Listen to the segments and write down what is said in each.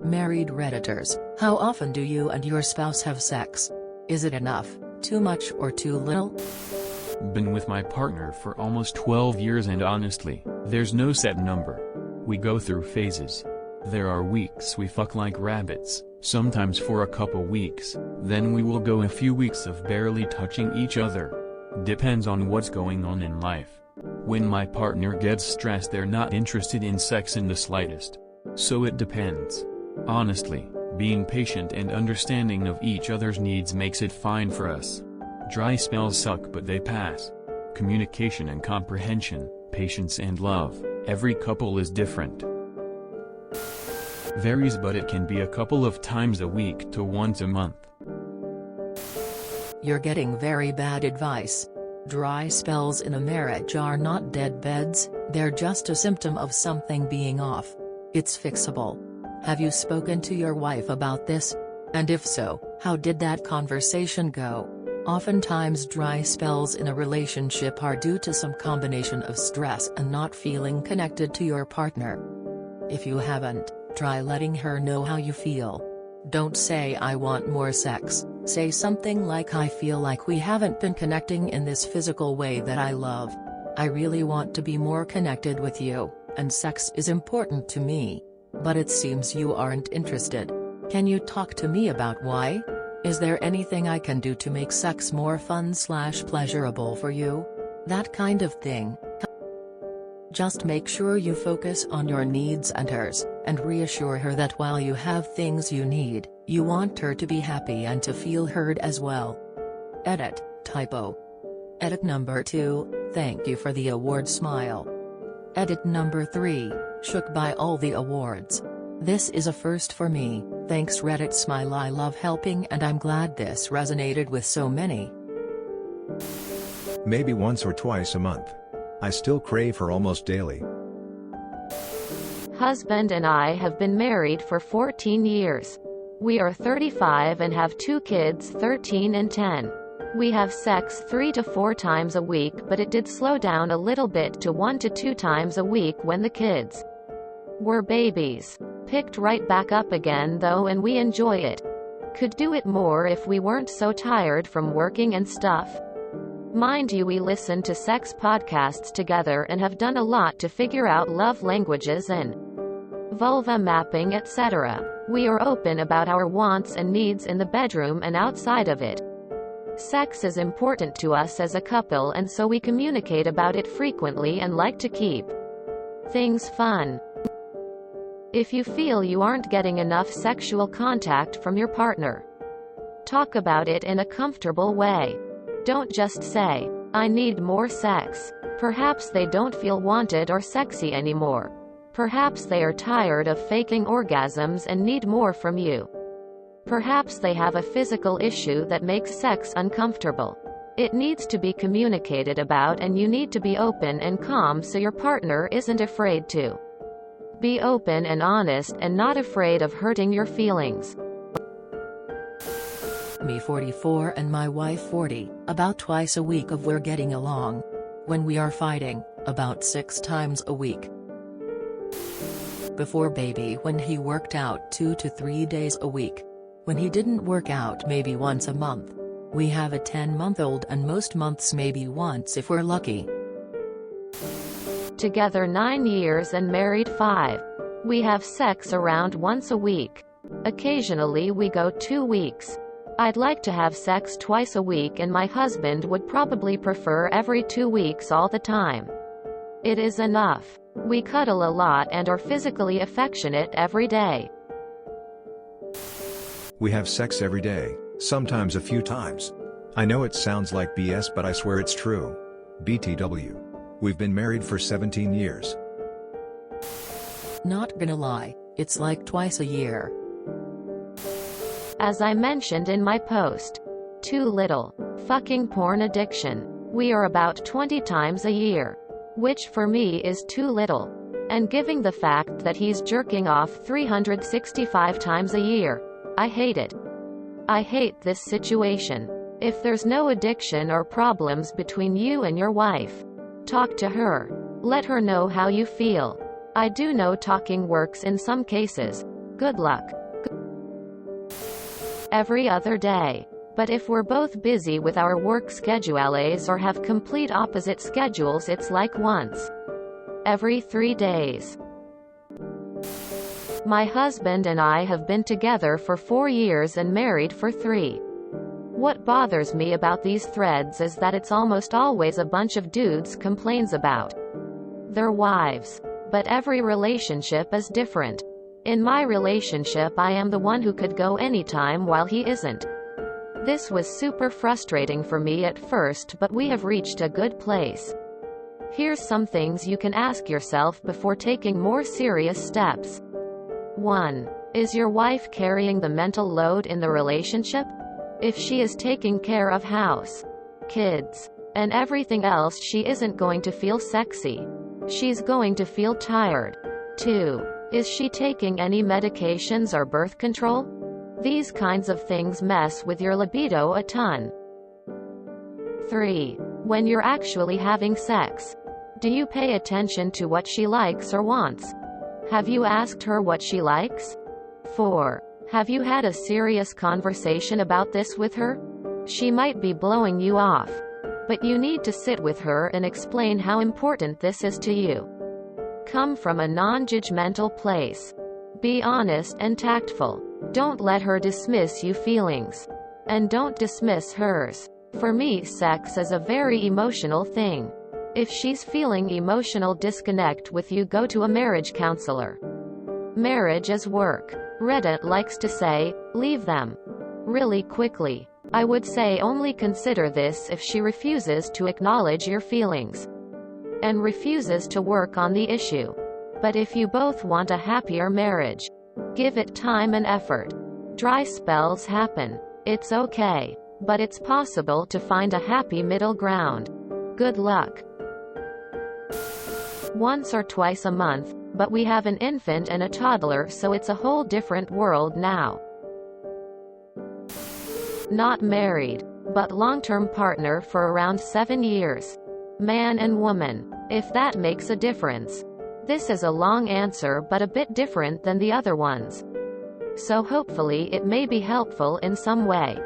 Married Redditors, how often do you and your spouse have sex? Is it enough, too much or too little? Been with my partner for almost 12 years and honestly, there's no set number. We go through phases. There are weeks we fuck like rabbits, sometimes for a couple weeks, then we will go a few weeks of barely touching each other. Depends on what's going on in life. When my partner gets stressed, they're not interested in sex in the slightest. So it depends. Honestly, being patient and understanding of each other's needs makes it fine for us. Dry spells suck but they pass. Communication and comprehension, patience and love, every couple is different. Varies, but it can be a couple of times a week to once a month. You're getting very bad advice. Dry spells in a marriage are not dead beds, they're just a symptom of something being off. It's fixable. Have you spoken to your wife about this? And if so, how did that conversation go? Oftentimes dry spells in a relationship are due to some combination of stress and not feeling connected to your partner. If you haven't, try letting her know how you feel. Don't say I want more sex, say something like I feel like we haven't been connecting in this physical way that I love. I really want to be more connected with you, and sex is important to me. But it seems you aren't interested. Can you talk to me about why? Is there anything I can do to make sex more fun/pleasurable for you? That kind of thing. Just make sure you focus on your needs and hers, and reassure her that while you have things you need, you want her to be happy and to feel heard as well. Edit, typo. Edit number 2, thank you for the award smile. Edit number 3, shook by all the awards. This is a first for me, thanks Reddit smile. I love helping and I'm glad this resonated with so many. Maybe once or twice a month. I still crave her almost daily. Husband and I have been married for 14 years. We are 35 and have 2 kids, 13 and 10. We have sex 3 to 4 times a week, but it did slow down a little bit to 1 to 2 times a week when the kids were babies. Picked right back up again though, and we enjoy it. Could do it more if we weren't so tired from working and stuff. Mind you, we listen to sex podcasts together and have done a lot to figure out love languages and vulva mapping, etc. We are open about our wants and needs in the bedroom and outside of it. Sex is important to us as a couple, and so we communicate about it frequently and like to keep things fun. If you feel you aren't getting enough sexual contact from your partner, talk about it in a comfortable way. Don't just say, I need more sex. Perhaps they don't feel wanted or sexy anymore. Perhaps they are tired of faking orgasms and need more from you. Perhaps they have a physical issue that makes sex uncomfortable. It needs to be communicated about, and you need to be open and calm so your partner isn't afraid to. Be open and honest and not afraid of hurting your feelings. Me 44 and my wife 40, about twice a week of we're getting along. When we are fighting, about 6 times a week. Before baby, when he worked out 2 to 3 days a week. When he didn't work out, maybe once a month. We have a 10-month-old and most months maybe once if we're lucky. Together 9 years and married 5. We have sex around once a week. Occasionally we go 2 weeks. I'd like to have sex twice a week, and my husband would probably prefer every 2 weeks all the time. It is enough. We cuddle a lot and are physically affectionate every day. We have sex every day, sometimes a few times. I know it sounds like BS, but I swear it's true. BTW. We've been married for 17 years. Not gonna lie, it's like twice a year. As I mentioned in my post, too little. Fucking porn addiction. We are about 20 times a year. Which for me is too little. And given the fact that he's jerking off 365 times a year, I hate it. I hate this situation. If there's no addiction or problems between you and your wife, talk to her. Let her know how you feel. I do know talking works in some cases. Good luck. every other day. But if we're both busy with our work schedules or have complete opposite schedules, it's like once every 3 days. My husband and I have been together for 4 years and married for 3. What bothers me about these threads is that it's almost always a bunch of dudes complains about their wives. But every relationship is different. In my relationship, I am the one who could go anytime while he isn't. This was super frustrating for me at first, but we have reached a good place. Here's some things you can ask yourself before taking more serious steps. 1. Is your wife carrying the mental load in the relationship? If she is taking care of house, kids, and everything else, she isn't going to feel sexy. She's going to feel tired. 2. Is she taking any medications or birth control? These kinds of things mess with your libido a ton. 3. When you're actually having sex, do you pay attention to what she likes or wants? Have you asked her what she likes? 4. Have you had a serious conversation about this with her? She might be blowing you off, but you need to sit with her and explain how important this is to you. Come from a non-judgmental place. Be honest and tactful. Don't let her dismiss your feelings. And don't dismiss hers. For me, sex is a very emotional thing. If she's feeling emotional disconnect with you, go to a marriage counselor. Marriage is work. Reddit likes to say, leave them really quickly. I would say only consider this if she refuses to acknowledge your feelings and refuses to work on the issue. But if you both want a happier marriage, give it time and effort. Dry spells happen. It's okay. But it's possible to find a happy middle ground. Good luck. Once or twice a month, but we have an infant and a toddler, so it's a whole different world now. Not married, but long-term partner for around 7 years. Man and woman. If that makes a difference. This is a long answer but a bit different than the other ones. So hopefully it may be helpful in some way.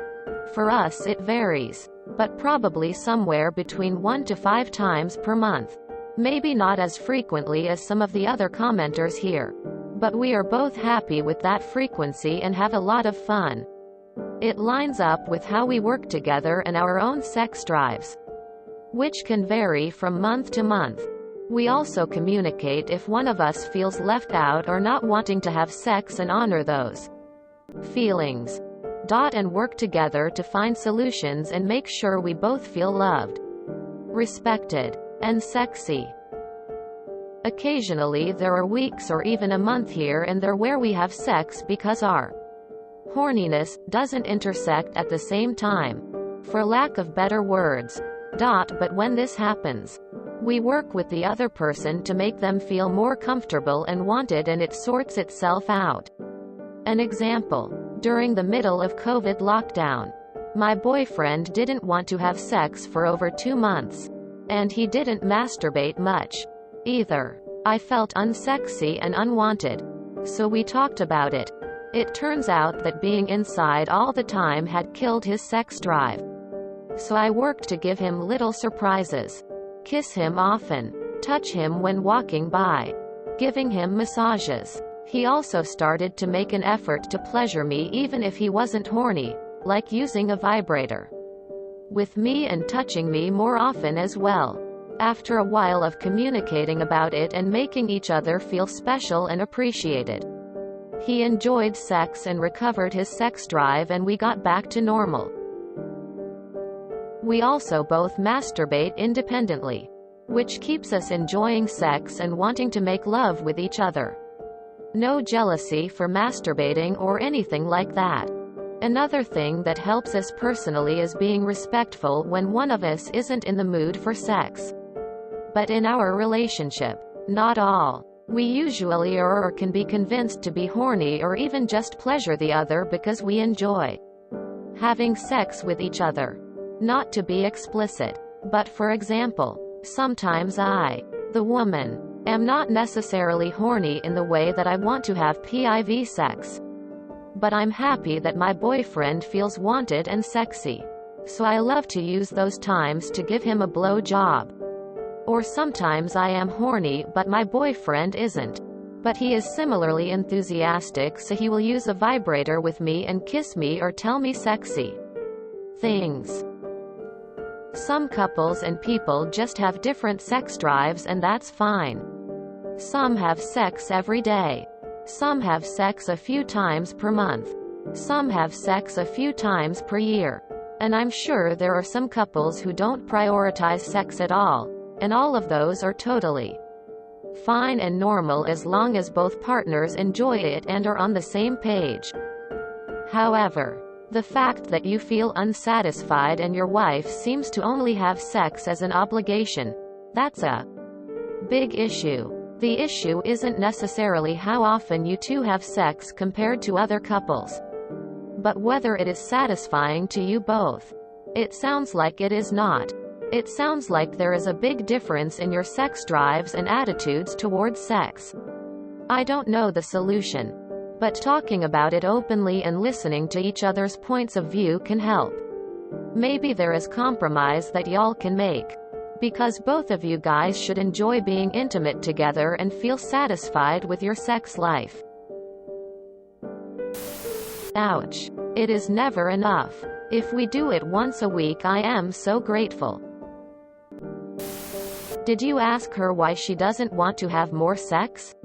For us it varies, but probably somewhere between 1 to 5 times per month. Maybe not as frequently as some of the other commenters here. But we are both happy with that frequency and have a lot of fun. It lines up with how we work together and our own sex drives, which can vary from month to month. We also communicate if one of us feels left out or not wanting to have sex and honor those feelings. And work together to find solutions and make sure we both feel loved, respected, and sexy. Occasionally there are weeks or even a month here and there where we have sex because our horniness doesn't intersect at the same time, for lack of better words. But when this happens, we work with the other person to make them feel more comfortable and wanted, and it sorts itself out. An example. During the middle of COVID lockdown, my boyfriend didn't want to have sex for over 2 months. And he didn't masturbate much either. I felt unsexy and unwanted. So we talked about it. It turns out that being inside all the time had killed his sex drive. So I worked to give him little surprises. Kiss him often. Touch him when walking by. Giving him massages. He also started to make an effort to pleasure me even if he wasn't horny, like using a vibrator with me and touching me more often as well. After a while of communicating about it and making each other feel special and appreciated, he enjoyed sex and recovered his sex drive, and we got back to normal. We also both masturbate independently, which keeps us enjoying sex and wanting to make love with each other. No jealousy for masturbating or anything like that. Another thing that helps us personally is being respectful when one of us isn't in the mood for sex. But in our relationship, not all. We usually are or can be convinced to be horny or even just pleasure the other because we enjoy having sex with each other. Not to be explicit, but for example, sometimes I, the woman, am not necessarily horny in the way that I want to have PIV sex. But I'm happy that my boyfriend feels wanted and sexy. So I love to use those times to give him a blow job. Or sometimes I am horny but my boyfriend isn't. But he is similarly enthusiastic, so he will use a vibrator with me and kiss me or tell me sexy things. Some couples and people just have different sex drives, and that's fine. Some have sex every day. Some have sex a few times per month. Some have sex a few times per year. And I'm sure there are some couples who don't prioritize sex at all, and all of those are totally fine and normal as long as both partners enjoy it and are on the same page. However, the fact that you feel unsatisfied and your wife seems to only have sex as an obligation, that's a big issue. The issue isn't necessarily how often you two have sex compared to other couples, but whether it is satisfying to you both. It sounds like it is not. It sounds like there is a big difference in your sex drives and attitudes towards sex. I don't know the solution, but talking about it openly and listening to each other's points of view can help. Maybe there is compromise that y'all can make. Because both of you guys should enjoy being intimate together and feel satisfied with your sex life. Ouch. It is never enough. If we do it once a week, I am so grateful. Did you ask her why she doesn't want to have more sex?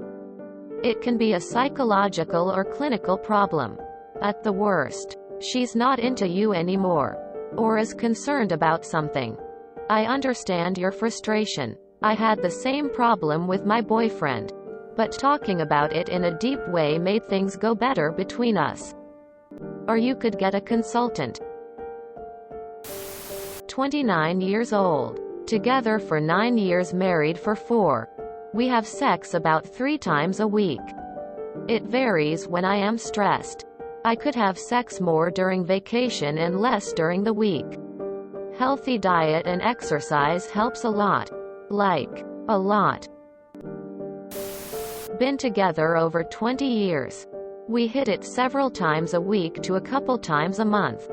It can be a psychological or clinical problem. At the worst, she's not into you anymore, or is concerned about something. I understand your frustration. I had the same problem with my boyfriend, but talking about it in a deep way made things go better between us. Or you could get a consultant. 29 years old. Together for 9 years, married for 4. We have sex about 3 times a week. It varies when I am stressed. I could have sex more during vacation and less during the week. Healthy diet and exercise helps a lot. Like, a lot. Been together over 20 years. We hit it several times a week to a couple times a month.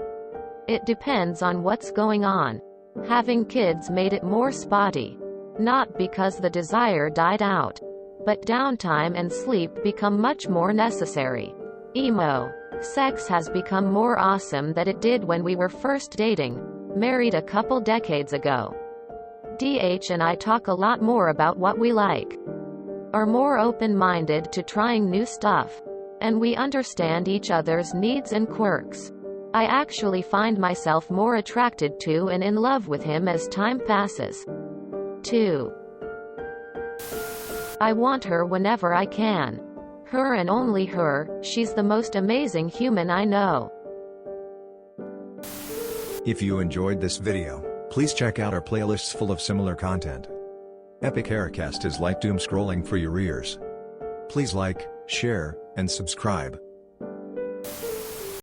It depends on what's going on. Having kids made it more spotty. Not because the desire died out, but downtime and sleep become much more necessary. Emo. Sex has become more awesome than it did when we were first dating, married a couple decades ago. DH and I talk a lot more about what we like. Are more open-minded to trying new stuff. And we understand each other's needs and quirks. I actually find myself more attracted to and in love with him as time passes. 2. I want her whenever I can. Her and only her. She's the most amazing human I know. If you enjoyed this video, please check out our playlists full of similar content. Epic Haircast is like doom scrolling for your ears. Please like, share, and subscribe.